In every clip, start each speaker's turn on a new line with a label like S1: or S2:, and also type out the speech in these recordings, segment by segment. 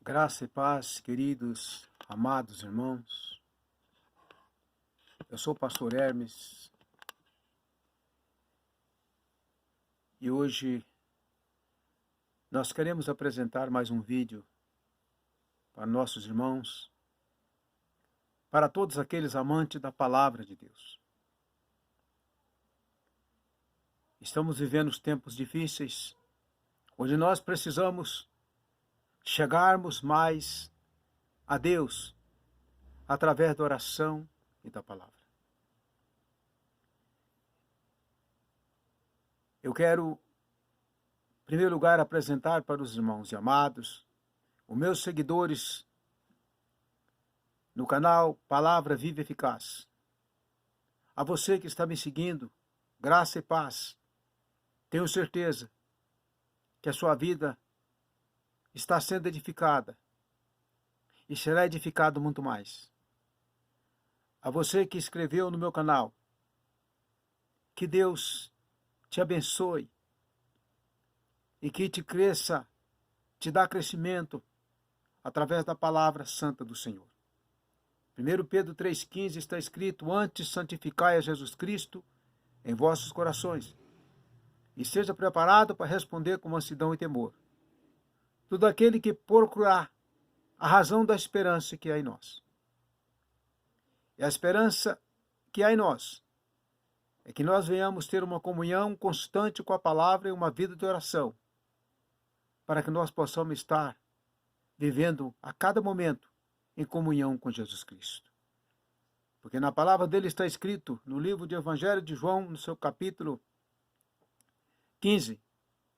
S1: Graça e paz, queridos, amados irmãos. Eu sou o pastor Hermes e hoje nós queremos apresentar mais um vídeo para nossos irmãos, para todos aqueles amantes da palavra de Deus. Estamos vivendo os tempos difíceis, onde nós precisamos chegarmos mais a Deus através da oração e da palavra. Eu quero, em primeiro lugar, apresentar para os irmãos e amados, os meus seguidores no canal Palavra Viva e Eficaz. A você que está me seguindo, graça e paz. Tenho certeza que a sua vida está sendo edificada e será edificado muito mais. A você que escreveu no meu canal, que Deus te abençoe e que te cresça, te dá crescimento através da palavra santa do Senhor. 1 Pedro 3,15 está escrito: antes santificai a Jesus Cristo em vossos corações e seja preparado para responder com mansidão e temor todo aquele que procurar a razão da esperança que há em nós. E a esperança que há em nós é que nós venhamos ter uma comunhão constante com a palavra e uma vida de oração, para que nós possamos estar vivendo a cada momento em comunhão com Jesus Cristo. Porque na palavra dele está escrito, no livro do Evangelho de João, no seu capítulo 15,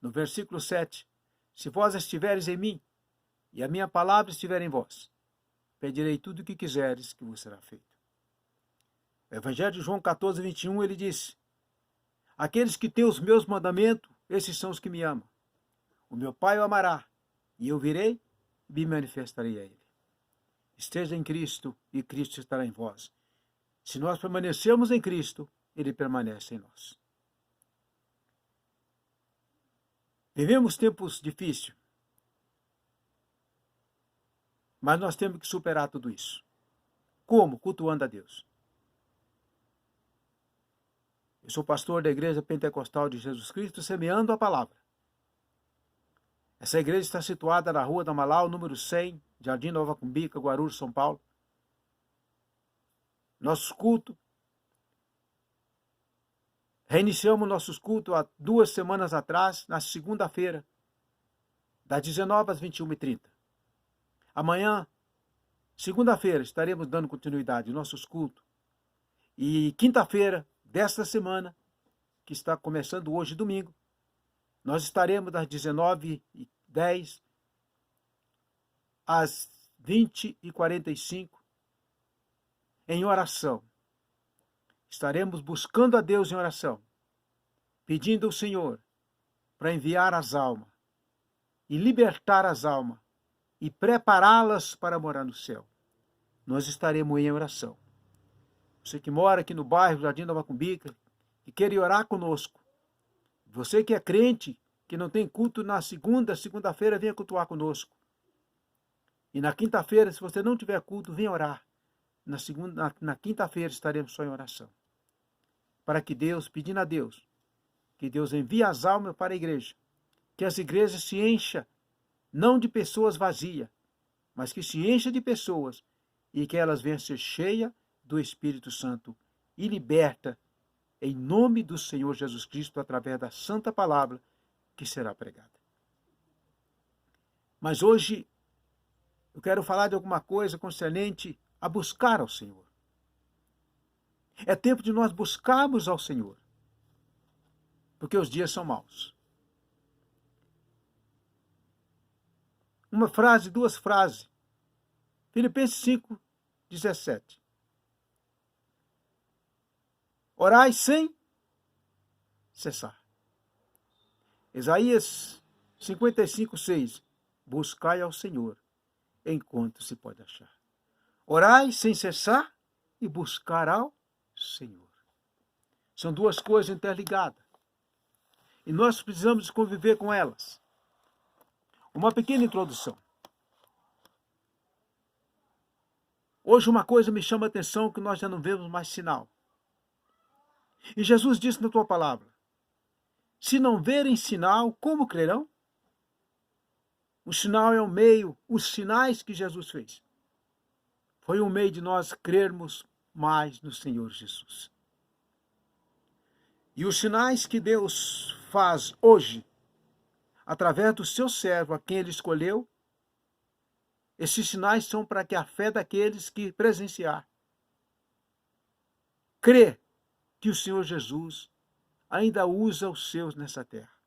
S1: no versículo 7, se vós estiveres em mim, e a minha palavra estiver em vós, pedirei tudo o que quiseres que vos será feito. O Evangelho de João 14, 21, ele disse: aqueles que têm os meus mandamentos, esses são os que me amam. O meu Pai o amará, e eu virei e me manifestarei a ele. Esteja em Cristo, e Cristo estará em vós. Se nós permanecermos em Cristo, ele permanece em nós. Vivemos tempos difíceis, mas nós temos que superar tudo isso. Como? Cultuando a Deus. Eu sou pastor da Igreja Pentecostal de Jesus Cristo, semeando a palavra. Essa igreja está situada na Rua da Amalau, número 100, Jardim Nova Cumbica, Guarulhos, São Paulo. Nossos cultos, reiniciamos nossos cultos há 2 semanas atrás, na segunda-feira, das 19 às 21h30. Amanhã, segunda-feira, estaremos dando continuidade aos nossos cultos. E quinta-feira desta semana, que está começando hoje, domingo, nós estaremos das 19h10 às 20h45 em oração. Estaremos buscando a Deus em oração, pedindo ao Senhor para enviar as almas e libertar as almas e prepará-las para morar no céu. Nós estaremos em oração. Você que mora aqui no bairro Jardim Nova Cumbica, que quer orar conosco. Você que é crente, que não tem culto na segunda-feira, venha cultuar conosco. E na quinta-feira, se você não tiver culto, venha orar. Na quinta-feira estaremos só em oração. Para que Deus, pedindo a Deus, que Deus envie as almas para a igreja. Que as igrejas se encham, não de pessoas vazias, mas que se encha de pessoas e que elas venham ser cheias do Espírito Santo e liberta em nome do Senhor Jesus Cristo através da santa palavra que será pregada. Mas hoje eu quero falar de alguma coisa concernente a buscar ao Senhor. É tempo de nós buscarmos ao Senhor, porque os dias são maus. Uma frase, 2 frases. Filipenses 5, 17. Orai sem cessar. Isaías 55, 6. Buscai ao Senhor enquanto se pode achar. Orai sem cessar e buscar ao Senhor. São 2 coisas interligadas. E nós precisamos conviver com elas. Uma pequena introdução. Hoje uma coisa me chama a atenção, que nós já não vemos mais sinal. E Jesus disse na tua palavra, se não verem sinal, como crerão? O sinal é o meio, os sinais que Jesus fez. Foi um meio de nós crermos mais no Senhor Jesus. E os sinais que Deus faz hoje, através do seu servo, a quem ele escolheu, esses sinais são para que a fé daqueles que presenciar, crê que o Senhor Jesus ainda usa os seus nessa terra.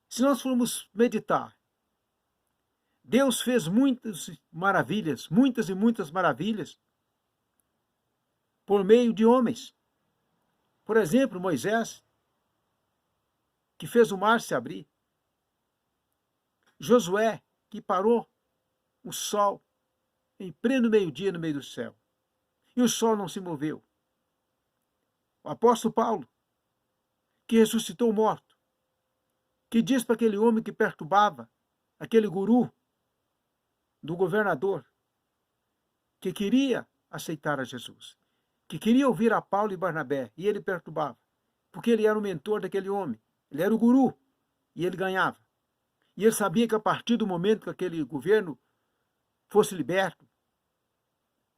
S1: Se nós formos meditar, Deus fez muitas e muitas maravilhas, por meio de homens. Por exemplo, Moisés, que fez o mar se abrir. Josué, que parou o sol em pleno meio-dia no meio do céu. E o sol não se moveu. O apóstolo Paulo, que ressuscitou o morto, que diz para aquele homem que perturbava, aquele guru do governador, que queria aceitar a Jesus, que queria ouvir a Paulo e Barnabé, e ele perturbava, porque ele era o mentor daquele homem, ele era o guru, e ele ganhava. E ele sabia que a partir do momento que aquele governo fosse liberto,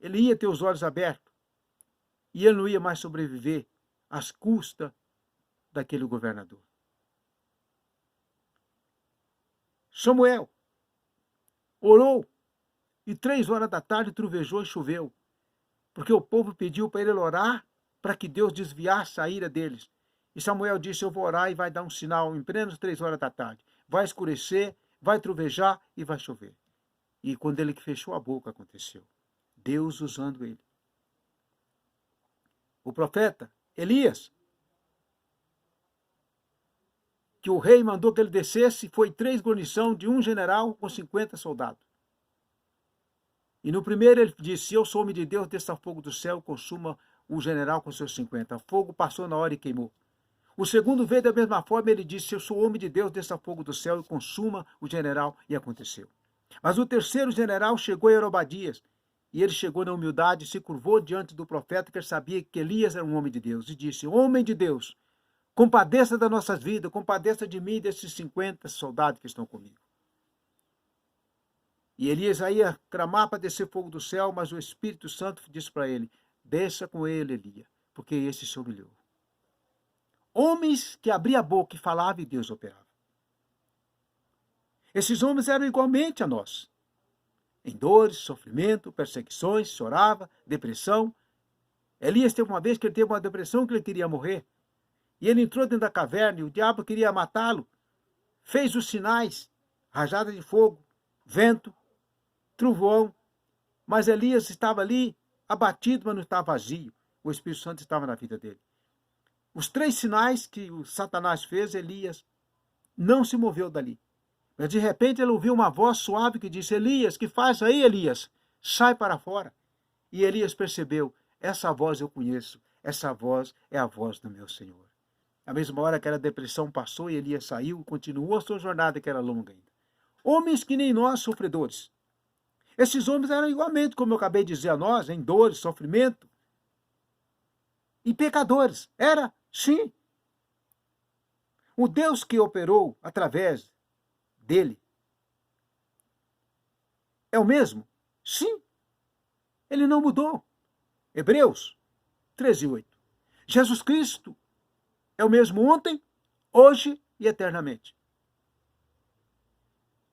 S1: ele ia ter os olhos abertos, e ele não ia mais sobreviver às custas daquele governador. Samuel orou, e 3 horas da tarde trovejou e choveu, porque o povo pediu para ele orar para que Deus desviasse a ira deles. E Samuel disse, eu vou orar e vai dar um sinal em plenas 3 horas da tarde. Vai escurecer, vai trovejar e vai chover. E quando ele fechou a boca, aconteceu. Deus usando ele. O profeta Elias, que o rei mandou que ele descesse, foi 3 guarnições de um general com 50 soldados. E no primeiro ele disse, eu sou homem de Deus, desça fogo do céu, consuma o general com seus 50. O fogo passou na hora e queimou. O segundo veio da mesma forma, ele disse, eu sou homem de Deus, desça fogo do céu e consuma o general, e aconteceu. Mas o terceiro general chegou em Obadias, e ele chegou na humildade, se curvou diante do profeta, que ele sabia que Elias era um homem de Deus, e disse, homem de Deus, compadeça das nossas vidas, compadeça de mim e desses 50 soldados que estão comigo. E Elias ia clamar para descer fogo do céu, mas o Espírito Santo disse para ele, desça com ele, Elias, porque esse se humilhou. Homens que abriam a boca e falavam e Deus operava. Esses homens eram igualmente a nós. Em dores, sofrimento, perseguições, chorava, depressão. Elias teve uma vez que ele teve uma depressão, que ele queria morrer. E ele entrou dentro da caverna e o diabo queria matá-lo. Fez os sinais, rajada de fogo, vento, trovão. Mas Elias estava ali, abatido, mas não estava vazio. O Espírito Santo estava na vida dele. Os 3 sinais que o Satanás fez, Elias não se moveu dali. Mas de repente ele ouviu uma voz suave que disse, Elias, que faz aí, Elias? Sai para fora. E Elias percebeu, essa voz eu conheço, essa voz é a voz do meu Senhor. Na mesma hora que a depressão passou e Elias saiu, continuou a sua jornada, que era longa ainda. Homens que nem nós, sofredores. Esses homens eram igualmente, como eu acabei de dizer a nós, em dores, sofrimento. E pecadores. Era, sim. O Deus que operou através dele é o mesmo? Sim. Ele não mudou. Hebreus 13:8. Jesus Cristo é o mesmo ontem, hoje e eternamente.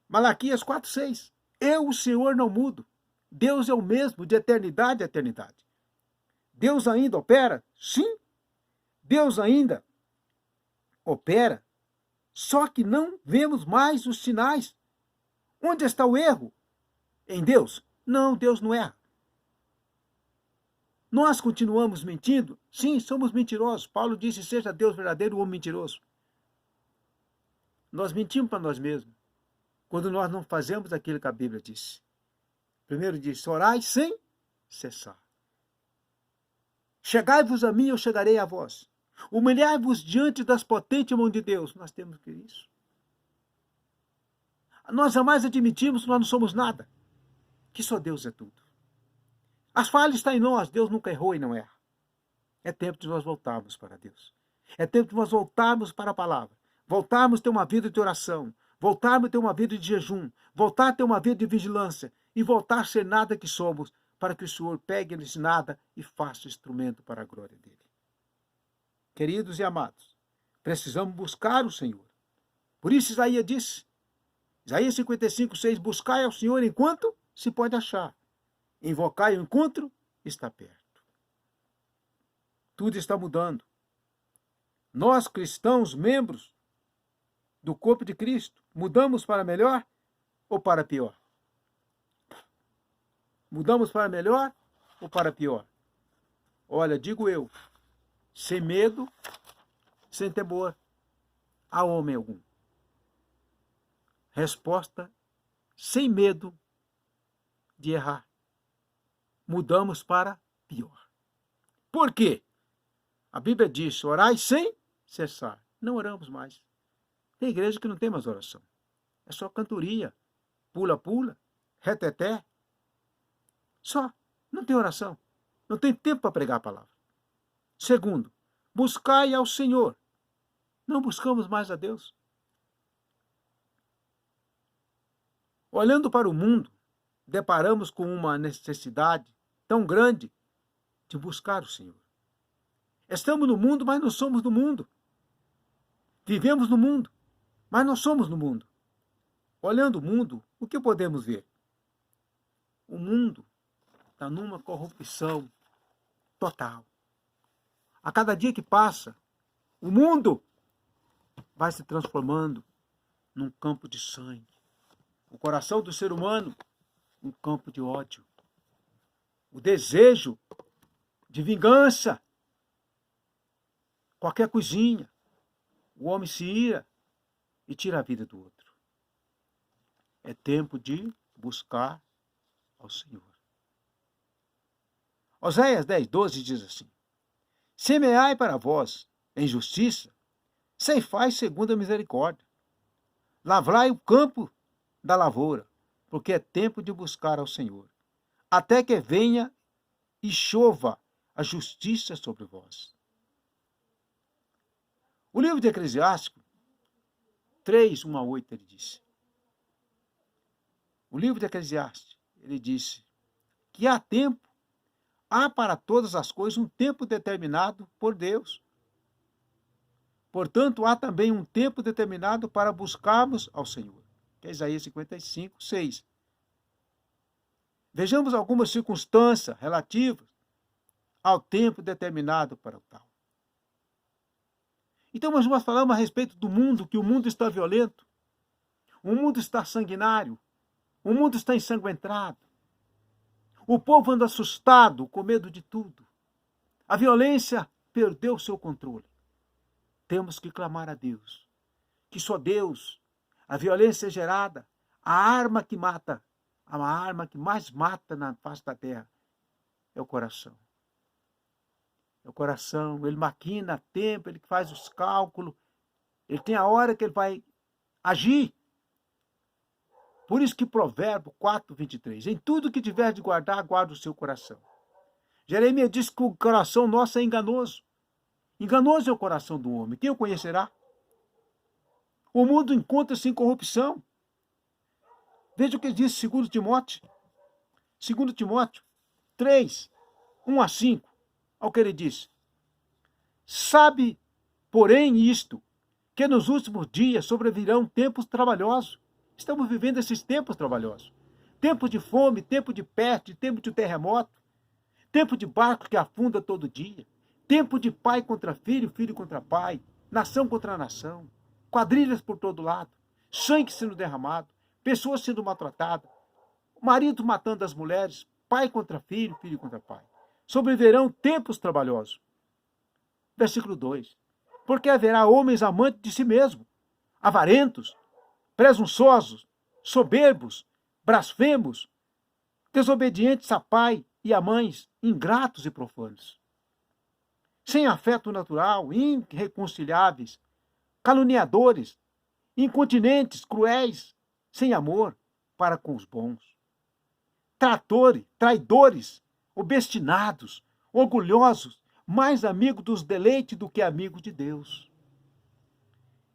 S1: Malaquias 4:6. Eu, o Senhor, não mudo. Deus é o mesmo de eternidade a eternidade. Deus ainda opera? Sim. Deus ainda opera, só que não vemos mais os sinais. Onde está o erro? Em Deus? Não, Deus não erra. Nós continuamos mentindo? Sim, somos mentirosos. Paulo disse, seja Deus verdadeiro, o homem mentiroso. Nós mentimos para nós mesmos, quando nós não fazemos aquilo que a Bíblia disse. Primeiro disse, orai sem cessar. Chegai-vos a mim, eu chegarei a vós. Humilhai-vos diante das potentes mãos de Deus. Nós temos que isso. Nós jamais admitimos que nós não somos nada. que só Deus é tudo. As falhas estão em nós, Deus nunca errou e não erra. É tempo de nós voltarmos para Deus. É tempo de nós voltarmos para a palavra. Voltarmos a ter uma vida de oração. Voltarmos a ter uma vida de jejum. Voltar a ter uma vida de vigilância. E voltar a ser nada que somos, para que o Senhor pegue esse nada e faça instrumento para a glória dele. Queridos e amados, precisamos buscar o Senhor. Por isso Isaías disse, Isaías 55:6, buscai ao Senhor enquanto se pode achar. Invocai o encontro está perto. Tudo está mudando. Nós, cristãos, membros do corpo de Cristo, mudamos para melhor ou para pior? Mudamos para melhor ou para pior? Olha, digo eu, sem medo, sem temor a homem algum. Resposta, sem medo de errar. Mudamos para pior. Por quê? A Bíblia diz, orai sem cessar. Não oramos mais. Tem igreja que não tem mais oração. É só cantoria, pula-pula, reteté. Só. Não tem oração. Não tem tempo para pregar a palavra. Segundo, buscai ao Senhor. Não buscamos mais a Deus. Olhando para o mundo, deparamos com uma necessidade tão grande de buscar o Senhor. Estamos no mundo, mas não somos do mundo. Vivemos no mundo, mas não somos no mundo. Olhando o mundo, o que podemos ver? O mundo está numa corrupção total. A cada dia que passa, o mundo vai se transformando num campo de sangue. O coração do ser humano, um campo de ódio. O desejo de vingança. Qualquer coisinha, o homem se ira e tira a vida do outro. É tempo de buscar ao Senhor. Oséias 10:12 diz assim, semeai para vós em justiça, ceifai segundo a misericórdia. Lavrai o campo da lavoura, porque é tempo de buscar ao Senhor, até que venha e chova a justiça sobre vós. O livro de Eclesiástico 3:1-8, ele disse. O livro de Eclesiastes, ele disse que há para todas as coisas um tempo determinado por Deus. Portanto, há também um tempo determinado para buscarmos ao Senhor, que é Isaías 55:6. Vejamos algumas circunstâncias relativas ao tempo determinado para o tal. Então, nós falamos a respeito do mundo, que o mundo está violento, o mundo está sanguinário, o mundo está ensanguentado. O povo anda assustado, com medo de tudo. A violência perdeu seu controle. Temos que clamar a Deus, que só Deus, a violência é gerada, a arma que mata, a arma que mais mata na face da terra é o coração. É o coração, ele maquina tempo, ele faz os cálculos, ele tem a hora que ele vai agir. Por isso que Provérbio 4:23, em tudo que tiver de guardar, guarda o seu coração. Jeremias diz que o coração nosso é enganoso. Enganoso é o coração do homem, quem o conhecerá? O mundo encontra-se em corrupção. Veja o que diz 2 Timóteo. 2 Timóteo 3:1-5. Olha o que ele diz. Sabe, porém, isto, que nos últimos dias sobrevirão tempos trabalhosos. Estamos vivendo esses tempos trabalhosos. Tempo de fome, tempo de peste, tempo de terremoto, tempo de barco que afunda todo dia, tempo de pai contra filho, filho contra pai, nação contra nação, quadrilhas por todo lado, sangue sendo derramado, pessoas sendo maltratadas, marido matando as mulheres, pai contra filho, filho contra pai. Sobreviverão tempos trabalhosos. Versículo 2. Porque haverá homens amantes de si mesmo, avarentos, presunçosos, soberbos, blasfemos, desobedientes a pai e a mães, ingratos e profanos, sem afeto natural, irreconciliáveis, caluniadores, incontinentes, cruéis, sem amor para com os bons, traidores, obstinados, orgulhosos, mais amigo dos deleites do que amigo de Deus.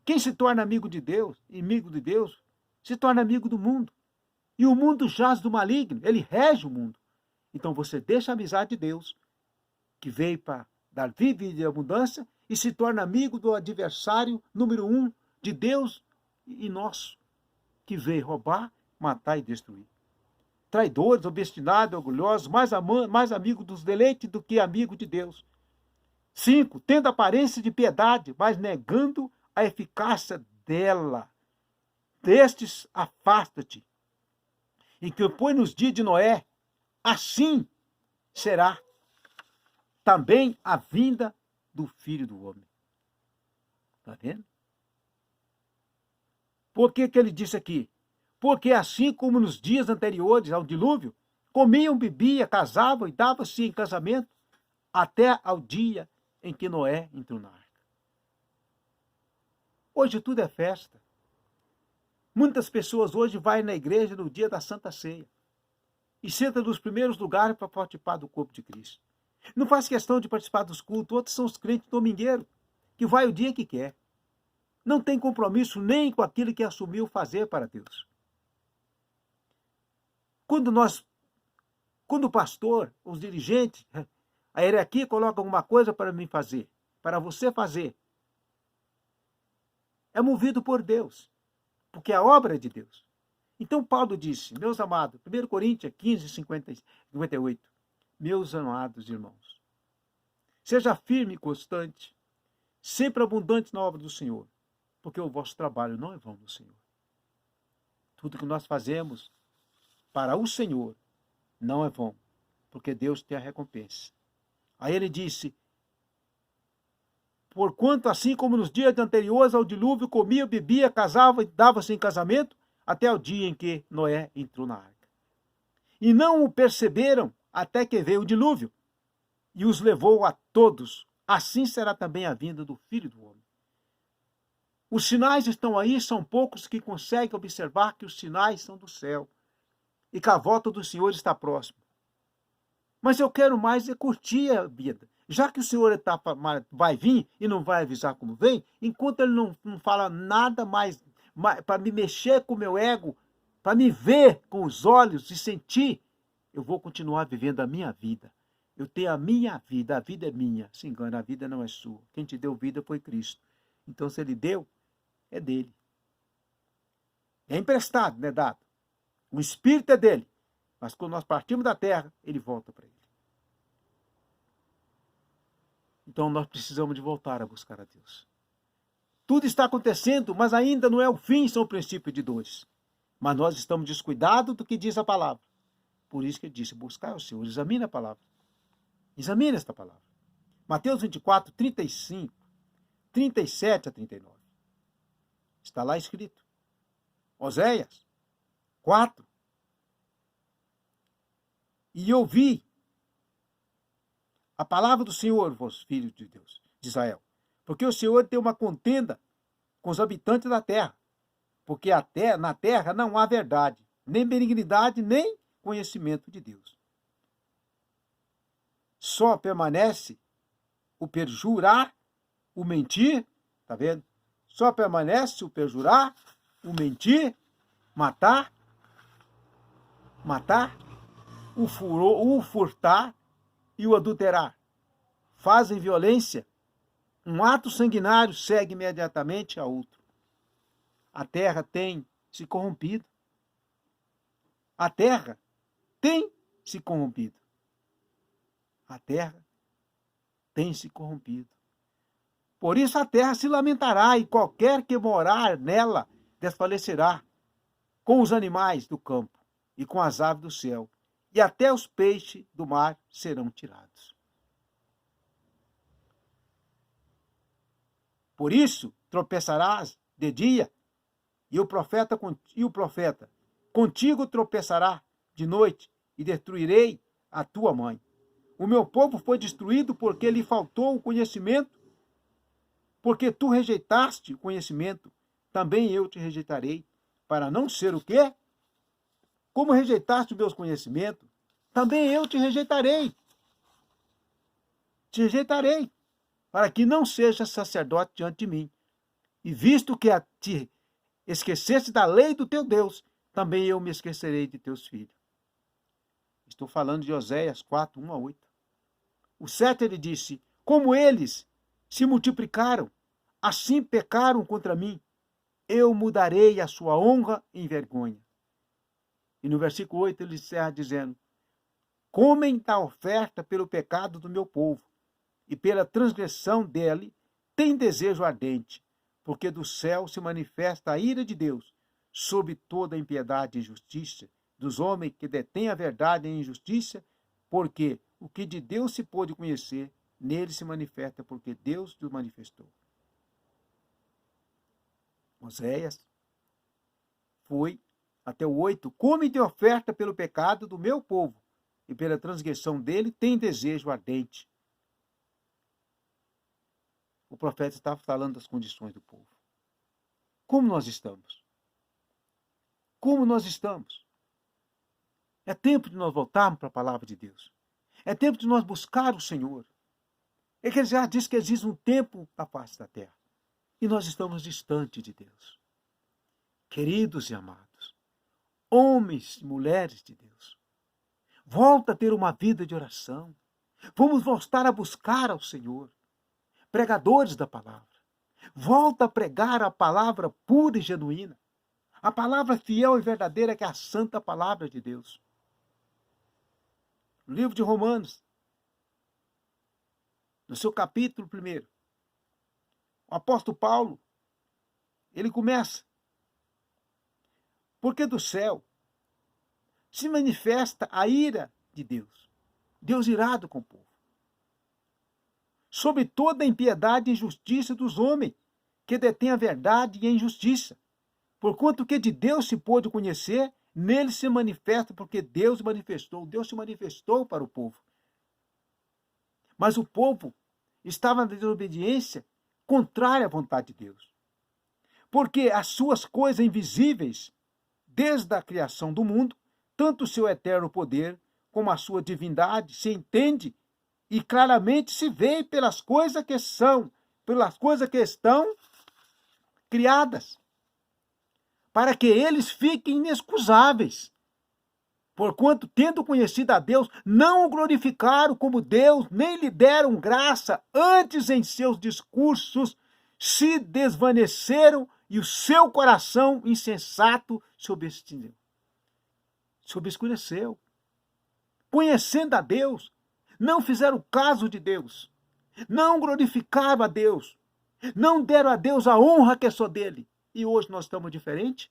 S1: Quem se torna amigo de Deus, se torna amigo do mundo. E o mundo jaz do maligno, ele rege o mundo. Então você deixa a amizade de Deus, que veio para dar vida e abundância, e se torna amigo do adversário número 1 de Deus e nosso, que veio roubar, matar e destruir. Traidores, obstinados, orgulhosos, mais amigo dos deleites do que amigo de Deus. 5, tendo aparência de piedade, mas negando a eficácia dela. Destes afasta-te. E que foi nos dias de Noé, assim será também a vinda do Filho do Homem. Está vendo? Por que ele disse aqui? Porque assim como nos dias anteriores ao dilúvio, comiam, bebiam, casavam e davam-se em casamento, até ao dia em que Noé entrou na arca. Hoje tudo é festa. Muitas pessoas hoje vão na igreja no dia da Santa Ceia e sentam nos primeiros lugares para participar do corpo de Cristo. Não faz questão de participar dos cultos, outros são os crentes domingueiros, que vai o dia que quer. Não tem compromisso nem com aquilo que assumiu fazer para Deus. Quando o pastor, os dirigentes, a hierarquia coloca alguma coisa para mim fazer, para você fazer, é movido por Deus, porque a obra é de Deus. Então Paulo disse, meus amados, 1 Coríntios 15, 58, meus amados irmãos, seja firme e constante, sempre abundante na obra do Senhor, porque o vosso trabalho não é vão no Senhor. Tudo que nós fazemos para o Senhor não é vão, porque Deus tem a recompensa. Aí ele disse, porquanto assim como nos dias anteriores ao dilúvio, comia, bebia, casava e dava-se em casamento, até o dia em que Noé entrou na arca. E não o perceberam até que veio o dilúvio, e os levou a todos. Assim será também a vinda do Filho do Homem. Os sinais estão aí, são poucos que conseguem observar que os sinais são do céu, e que a volta do Senhor está próxima. Mas eu quero mais é curtir a vida. Já que o Senhor vai vir e não vai avisar como vem, enquanto ele não fala nada mais para me mexer com o meu ego, para me ver com os olhos e sentir, eu vou continuar vivendo a minha vida. Eu tenho a minha vida, a vida é minha. Se engana, a vida não é sua. Quem te deu vida foi Cristo. Então, se ele deu, é dele. É emprestado, não é dado. O Espírito é dele. Mas quando nós partimos da terra, ele volta para ele. Então nós precisamos de voltar a buscar a Deus. Tudo está acontecendo, mas ainda não é o fim, são o princípio de dores. Mas nós estamos descuidados do que diz a palavra. Por isso que ele disse, buscar o Senhor, examine a palavra. Examine esta palavra. Mateus 24, 35, 37 a 39. Está lá escrito. Oséias 4. E ouvi a palavra do Senhor, vós filhos de Deus, de Israel. Porque o Senhor tem uma contenda com os habitantes da terra. Porque na terra não há verdade, nem benignidade, nem conhecimento de Deus. Só permanece o perjurar, o mentir, tá vendo? Só permanece o perjurar, o mentir, matar, o furtar e o adulterar. Fazem violência. Um ato sanguinário segue imediatamente a outro. A terra tem se corrompido. A terra tem se corrompido. A terra tem se corrompido. Por isso a terra se lamentará e qualquer que morar nela desfalecerá, com os animais do campo e com as aves do céu, e até os peixes do mar serão tirados. Por isso tropeçarás de dia, e o profeta contigo tropeçará de noite, e destruirei a tua mãe. O meu povo foi destruído porque lhe faltou o conhecimento, porque tu rejeitaste o conhecimento, também eu te rejeitarei, para não ser o quê? como rejeitaste o meu conhecimento, também eu te rejeitarei. Te rejeitarei, para que não sejas sacerdote diante de mim. E visto que a ti esqueceste da lei do teu Deus, também eu me esquecerei de teus filhos. Estou falando de Oséias 4, 1 a 8. O 7 ele disse, como eles se multiplicaram, assim pecaram contra mim, eu mudarei a sua honra em vergonha. E no versículo 8 ele encerra dizendo, comem da oferta pelo pecado do meu povo, e pela transgressão dele tem desejo ardente, porque do céu se manifesta a ira de Deus sobre toda a impiedade e injustiça dos homens que detêm a verdade em injustiça, porque o que de Deus se pôde conhecer, nele se manifesta, porque Deus o manifestou. Oséias foi até o 8, come de oferta pelo pecado do meu povo, e pela transgressão dele tem desejo ardente. O profeta estava falando das condições do povo. Como nós estamos? Como nós estamos? É tempo de nós voltarmos para a palavra de Deus. É tempo de nós buscar o Senhor. Eclesiastes diz que existe um tempo na face da terra. E nós estamos distante de Deus. Queridos e amados, homens e mulheres de Deus, volta a ter uma vida de oração. Vamos voltar a buscar ao Senhor. Pregadores da palavra. Volta a pregar a palavra pura e genuína. A palavra fiel e verdadeira que é a santa palavra de Deus. No livro de Romanos, no seu capítulo 1, o apóstolo Paulo, ele começa, porque do céu se manifesta a ira de Deus, Deus irado com o povo, sobre toda a impiedade e injustiça dos homens, que detêm a verdade e a injustiça, porquanto que de Deus se pôde conhecer, nele se manifesta, porque Deus se manifestou para o povo. Mas o povo estava na desobediência contrária à vontade de Deus. Porque as suas coisas invisíveis, desde a criação do mundo, tanto o seu eterno poder como a sua divindade se entende e claramente se vê pelas coisas que estão criadas, para que eles fiquem inexcusáveis. Porquanto, tendo conhecido a Deus, não o glorificaram como Deus, nem lhe deram graça, antes em seus discursos se desvaneceram e o seu coração insensato se obscureceu. Conhecendo a Deus, não fizeram caso de Deus, não glorificaram a Deus, não deram a Deus a honra que é só dele. E hoje nós estamos diferentes?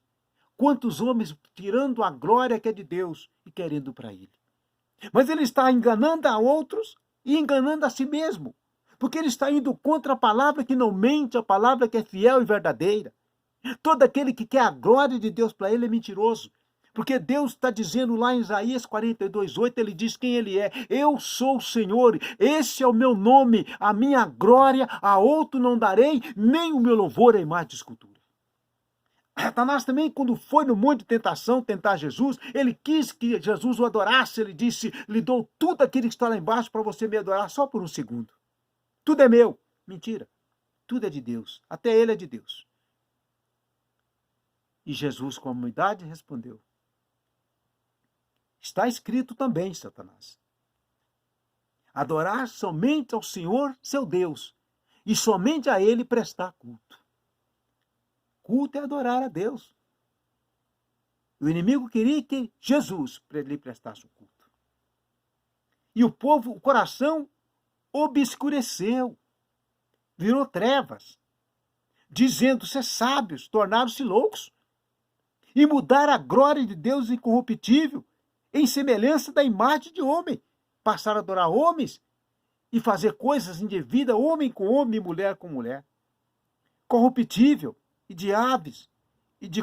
S1: Quantos homens tirando a glória que é de Deus e querendo para ele. Mas ele está enganando a outros e enganando a si mesmo. Porque ele está indo contra a palavra que não mente, a palavra que é fiel e verdadeira. Todo aquele que quer a glória de Deus para ele é mentiroso. Porque Deus está dizendo lá em Isaías 42:8, ele diz quem ele é. Eu sou o Senhor, esse é o meu nome, a minha glória a outro não darei, nem o meu louvor a imagem de escultura. Satanás também, quando foi no monte de tentação tentar Jesus, ele quis que Jesus o adorasse. Ele disse, lhe dou tudo aquilo que está lá embaixo para você me adorar só por um segundo. Tudo é meu. Mentira. Tudo é de Deus. Até ele é de Deus. E Jesus, com a humildade, respondeu, está escrito também, Satanás, adorar somente ao Senhor, seu Deus, e somente a ele prestar culto. Culto é adorar a Deus. O inimigo queria que Jesus lhe prestasse o culto. E o povo, o coração obscureceu, virou trevas, dizendo-se sábios, tornaram-se loucos, e mudaram a glória de Deus incorruptível, em semelhança da imagem de homem. Passaram a adorar homens e fazer coisas indevidas, homem com homem, mulher com mulher. Corruptível, e de aves, e de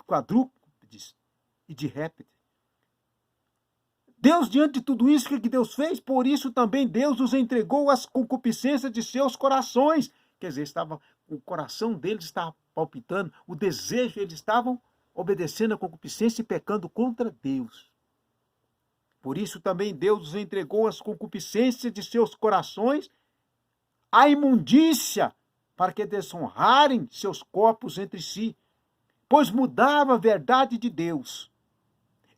S1: quadrúpedes, e de répteis. Deus, diante de tudo isso, o que Deus fez? Por isso também Deus os entregou às concupiscências de seus corações. Quer dizer, o coração deles estava palpitando, o desejo, eles estavam obedecendo à concupiscência e pecando contra Deus. Por isso também Deus os entregou às concupiscências de seus corações, à imundícia, para que desonrarem seus corpos entre si, pois mudaram a verdade de Deus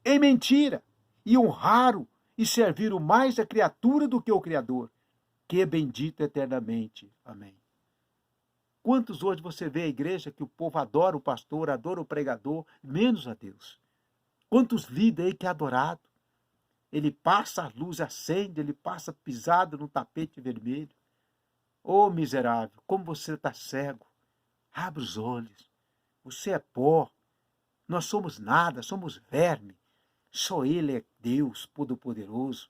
S1: em mentira, e honraram e serviram mais a criatura do que o Criador, que é bendito eternamente. Amém. Quantos hoje você vê a igreja que o povo adora o pastor, adora o pregador, menos a Deus? Quantos líderes aí que é adorado? Ele passa, a luz acende, ele passa pisado no tapete vermelho. Ô miserável, como você está cego. Abre os olhos. Você é pó. Nós somos nada, somos verme. Só Ele é Deus Todo-Poderoso.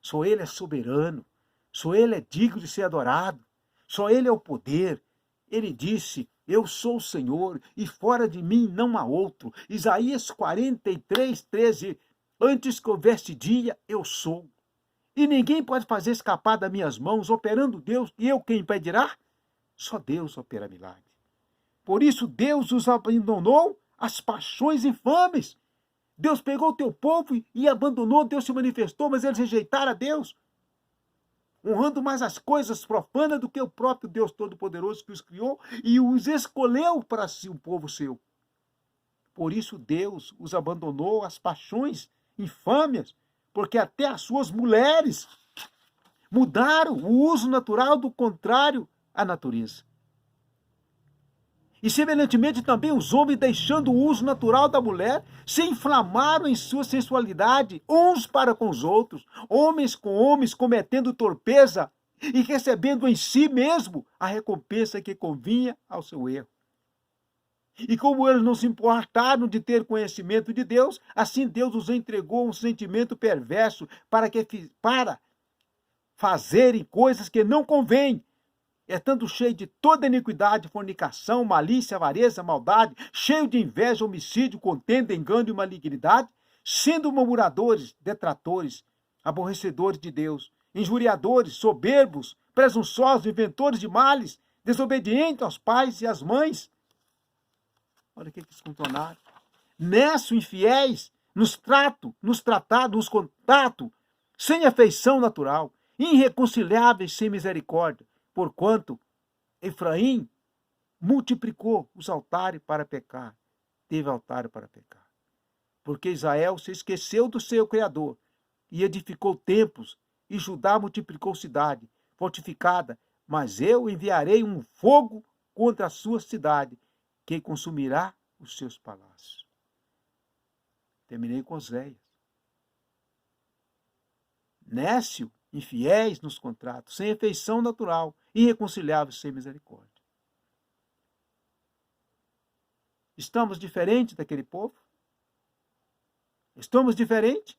S1: Só Ele é soberano. Só Ele é digno de ser adorado. Só Ele é o poder. Ele disse, eu sou o Senhor e fora de mim não há outro. Isaías 43, 13. Antes que houvesse dia, eu sou. E ninguém pode fazer escapar das minhas mãos, operando Deus, e eu quem impedirá? Só Deus opera milagre. Por isso Deus os abandonou às paixões infames. Deus pegou o teu povo e abandonou, Deus se manifestou, mas eles rejeitaram a Deus, honrando mais as coisas profanas do que o próprio Deus Todo-Poderoso que os criou e os escolheu para si, um povo seu. Por isso Deus os abandonou às paixões infâmias, porque até as suas mulheres mudaram o uso natural do contrário à natureza. E semelhantemente também os homens, deixando o uso natural da mulher, se inflamaram em sua sensualidade, uns para com os outros, homens com homens, cometendo torpeza e recebendo em si mesmo a recompensa que convinha ao seu erro. E como eles não se importaram de ter conhecimento de Deus, assim Deus os entregou um sentimento perverso para fazerem coisas que não convêm, estando cheio de toda iniquidade, fornicação, malícia, avareza, maldade, cheio de inveja, homicídio, contenda, engano e malignidade, sendo murmuradores, detratores, aborrecedores de Deus, injuriadores, soberbos, presunçosos, inventores de males, desobedientes aos pais e às mães. Olha o que eles contornaram. Nesso, infiéis, nos contato, sem afeição natural, irreconciliáveis, sem misericórdia, porquanto Efraim multiplicou os altares para pecar, teve altar para pecar. Porque Israel se esqueceu do seu Criador e edificou templos, e Judá multiplicou cidade fortificada, mas eu enviarei um fogo contra a sua cidade, que consumirá os seus palácios. Terminei com Oséias. Nécio, infiéis nos contratos, sem afeição natural, irreconciliáveis, sem misericórdia. Estamos diferentes daquele povo? Estamos diferentes?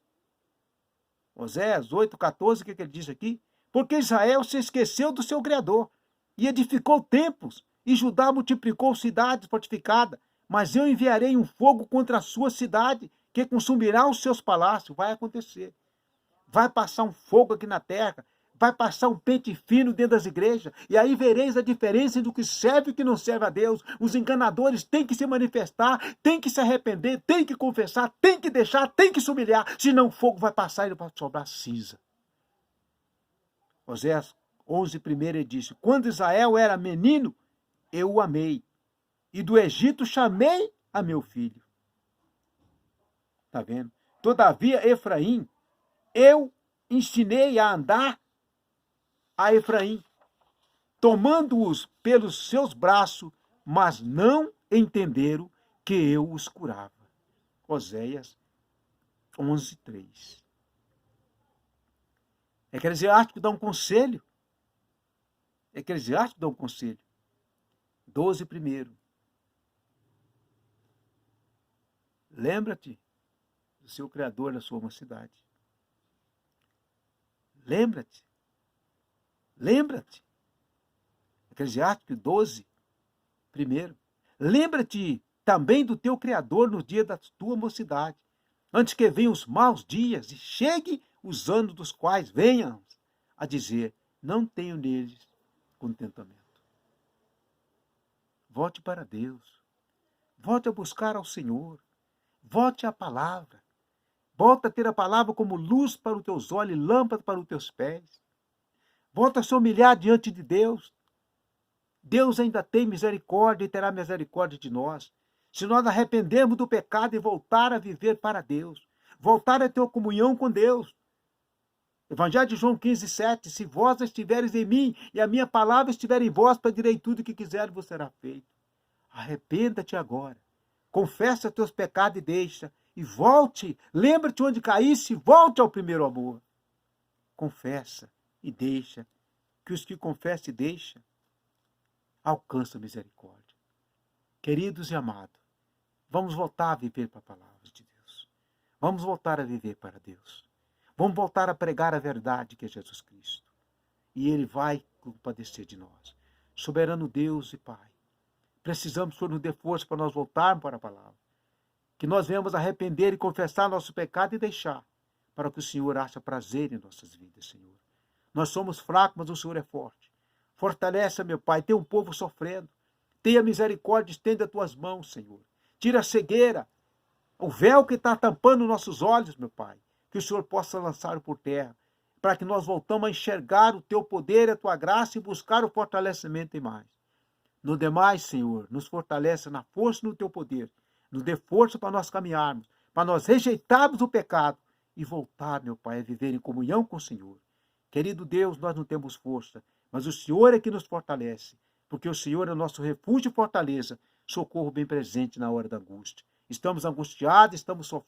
S1: Oséias 8,14, o que ele diz aqui? Porque Israel se esqueceu do seu Criador e edificou templos, e Judá multiplicou cidades fortificadas, mas eu enviarei um fogo contra a sua cidade, que consumirá os seus palácios. Vai acontecer. Vai passar um fogo aqui na terra, vai passar um pente fino dentro das igrejas, e aí vereis a diferença entre o que serve e o que não serve a Deus. Os enganadores têm que se manifestar, têm que se arrepender, têm que confessar, têm que deixar, têm que se humilhar, senão o fogo vai passar e vai sobrar cinza. Oséias 11:1 ele disse, quando Israel era menino, eu o amei, e do Egito chamei a meu filho. Está vendo? Todavia, Efraim, eu ensinei a andar a Efraim, tomando-os pelos seus braços, mas não entenderam que eu os curava. Oséias 11:3. Eclesiástico dá um conselho. Eclesiástico dá um conselho. 12:1. Lembra-te do seu Criador na sua mocidade. Lembra-te. Lembra-te. Eclesiástico 12:1. Lembra-te também do teu Criador no dia da tua mocidade, antes que venham os maus dias e chegue os anos dos quais venham a dizer, não tenho neles contentamento. Volte para Deus. Volte a buscar ao Senhor. Volte à palavra. Volta a ter a palavra como luz para os teus olhos e lâmpada para os teus pés. Volta a se humilhar diante de Deus. Deus ainda tem misericórdia e terá misericórdia de nós. Se nós arrependermos do pecado e voltar a viver para Deus, voltar a ter comunhão com Deus. Evangelho de João 15:7, se vós estiveres em mim e a minha palavra estiver em vós, pedirei tudo o que quiser, vos será feito. Arrependa-te agora, confessa teus pecados e deixa, e volte, lembra-te onde caíste, volte ao primeiro amor. Confessa e deixa, que os que confessam e deixam, alcançam misericórdia. Queridos e amados, vamos voltar a viver para a palavra de Deus. Vamos voltar a viver para Deus. Vamos voltar a pregar a verdade que é Jesus Cristo. E Ele vai compadecer de nós. Soberano Deus e Pai, precisamos que o Senhor nos dê força para nós voltarmos para a palavra. Que nós venhamos arrepender e confessar nosso pecado e deixar, para que o Senhor ache prazer em nossas vidas, Senhor. Nós somos fracos, mas o Senhor é forte. Fortalece, meu Pai, tem um povo sofrendo. Tenha misericórdia, estenda as tuas mãos, Senhor. Tira a cegueira, o véu que está tampando nossos olhos, meu Pai. Que o Senhor possa lançar por terra, para que nós voltamos a enxergar o teu poder, a tua graça e buscar o fortalecimento em mais. No demais, Senhor, nos fortalece na força e no teu poder. Nos dê força para nós caminharmos, para nós rejeitarmos o pecado e voltar, meu Pai, a viver em comunhão com o Senhor. Querido Deus, nós não temos força, mas o Senhor é que nos fortalece, porque o Senhor é o nosso refúgio e fortaleza, socorro bem presente na hora da angústia. Estamos angustiados, estamos sofrendo,